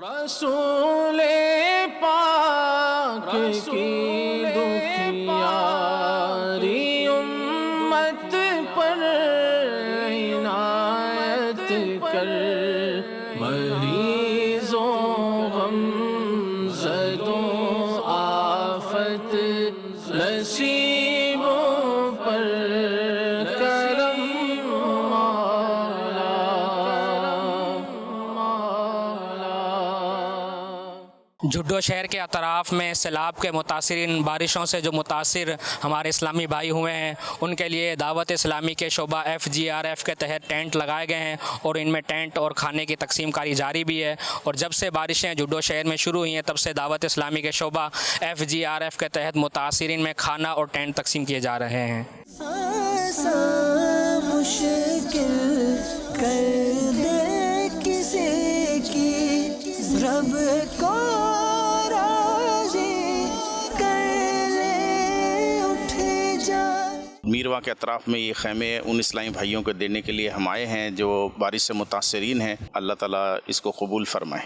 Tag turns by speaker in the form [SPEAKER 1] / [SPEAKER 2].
[SPEAKER 1] رسول پاک کی دکھیاری امت پر عنایت کر، مریضوں غم زدوں آفت نصیبوں پر کرم مولا۔
[SPEAKER 2] جھڈو شہر کے اطراف میں سیلاب کے متاثرین، بارشوں سے جو متاثر ہمارے اسلامی بھائی ہوئے ہیں، ان کے لیے دعوت اسلامی کے شعبہ FGRF کے تحت ٹینٹ لگائے گئے ہیں، اور ان میں ٹینٹ اور کھانے کی تقسیم کاری جاری بھی ہے۔ اور جب سے بارشیں جھڈو شہر میں شروع ہوئی ہیں، تب سے دعوت اسلامی کے شعبہ FGRF کے تحت متاثرین میں کھانا اور ٹینٹ تقسیم کیے جا رہے ہیں۔
[SPEAKER 3] مشکل کر دے کسی کی، رب کو راضی کر لے، اٹھ جا۔
[SPEAKER 4] میرواہ کے اطراف میں یہ خیمے ان اسلامی بھائیوں کو دینے کے لیے ہم آئے ہیں جو بارش سے متاثرین ہیں۔ اللہ تعالیٰ اس کو قبول فرمائے۔